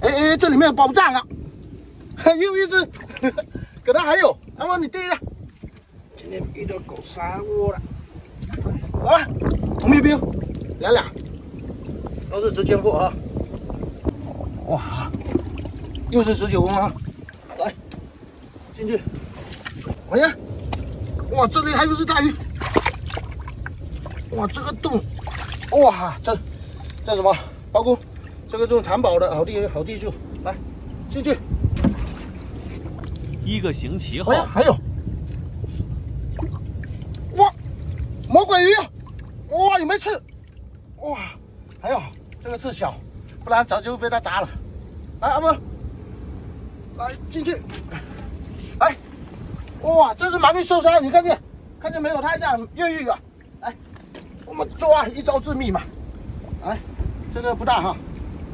哎，这里面有宝藏啊！很有意思，可能还有。阿峰，你盯一下。今天遇到狗杀我了。好了，红皮兵，俩，都是值钱货啊！哇，又是19公啊！来，进去。哎呀，哇，这里还有一只大鱼。哇，这个洞，哇，这什么？包公，这个就是谈宝的好地处。来，进去。1个星期后，哎呀，还有，哇，魔鬼鱼，哇，有没有刺？哇，还有这个刺小，不然早就被它砸了。来，阿峰，来进去。来，哇，这是鳗鱼受伤，你看见没有？它还想越狱啊！来，我们抓，一招致命嘛。来，这个不大哈，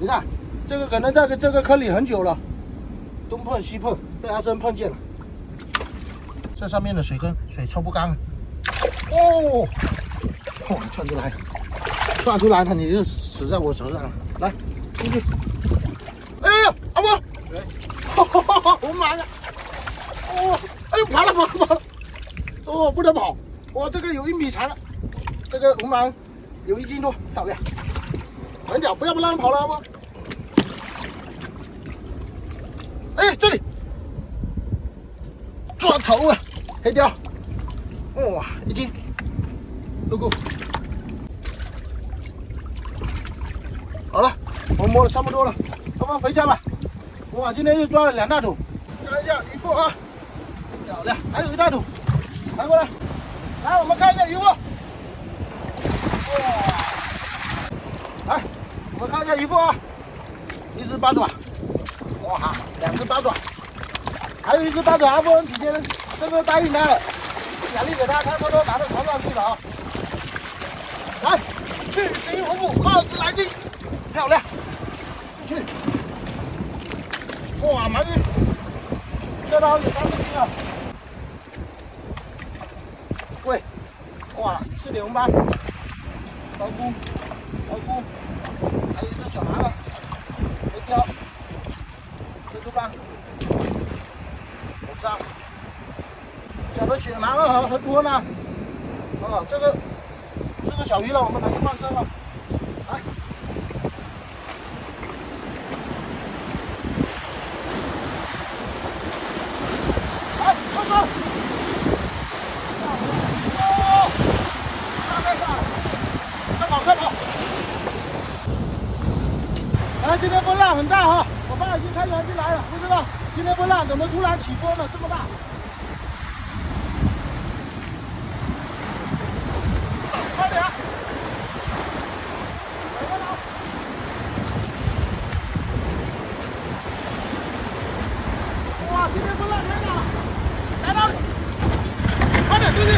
你看这个可能在这个坑里很久了，东碰西碰，被阿生碰见了。这上面的水抽不干了。哦，哇，窜出来了，你就死在我手上了。来，进去。哎呀，阿峰，我妈呀！哦，哎呦，跑了！哦，不能跑！哇，这个有1米长了，这个红蟒有1斤多，漂亮。慢点，不要让它跑了，阿峰。哎，这里抓头啊，黑鲷，哇，1斤，入库。好了，我摸的差不多了，阿峰回家吧。哇，今天又抓了2大桶，看一下渔获啊，漂亮，还有1大桶，拿过来，来，我们看一下渔获。哇，来，我们看一下渔获啊，1只八爪，哇，2只八爪，还有1只八爪，阿峰今天这个答应他了，奖励给他，他偷偷拿到床上去了啊。来，巨型红捕20来斤，漂亮，进去。哇，鳗鱼，这条有30斤啊！喂，哇，4点08，包公，还有1只小蛤蟆，黑鲷，蜘蛛棒，火烧，小的雪盲啊，很多呢。啊，这个小鱼了，我们拿去放生了。来。今天风浪很大哈，我爸已经开船进来了，不知道今天风浪怎么突然起风了这么大。快点！哇，今天风浪太大了，来到，快点出去！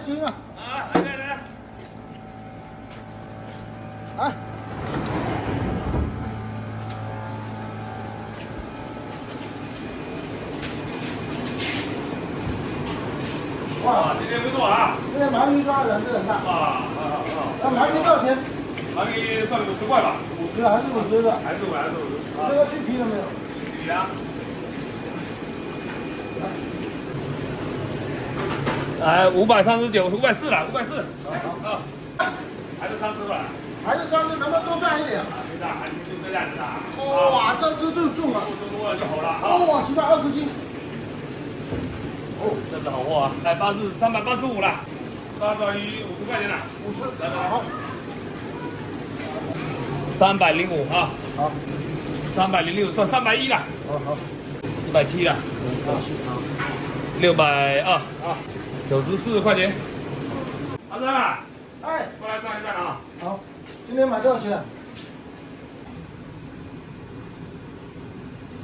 行啊！来，来，哇，今天不错啊！今天鳗鱼抓的是很大。那鳗鱼多少钱？鳗鱼算50块吧。50还是50的？还是50。这个去皮了没有？去皮啊。来539，540了，540。好，还是3只吧。还是3只，能不能多算一点？没事，还是就这样子啊。哇，这只就重了，多了就好了。哇，起码20斤。哦，这是好货啊！来，8只385了，八爪鱼50块钱了，50。来，好。305啊。好。306算310了。好。170了。620啊。94块钱。阿生啊，哎，过来算一下啊。好，今天买多少钱？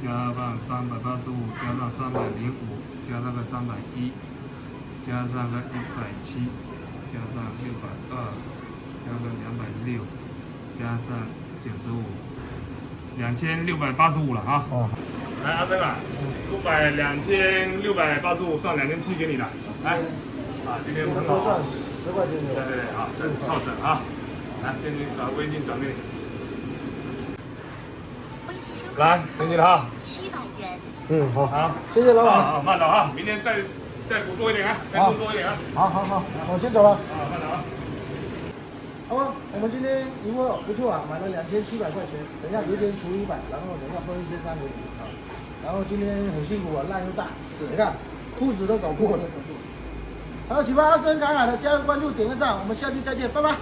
加上385，加上305，加上个310，加上个170，加上620，加个260，加上95，2685了哈。哦，来阿生啊，2685算2700给你了。来，今天很好。算10块钱的。对，好，稍等啊。来，现在把微信转给你。来，给你了哈。700元。嗯，好，好，谢谢老板。好，慢点啊，明天再补多一点啊，再补多一点啊。好，我先走了。慢点啊。好吧，我们今天一货不错啊，买了2700块钱，等一下油钱除100，然后等一下分13给你啊。然后今天很辛苦啊，浪又大，你看裤子都搞破了。好，喜欢阿生赶海的，加个关注，点个赞，我们下期再见，拜拜。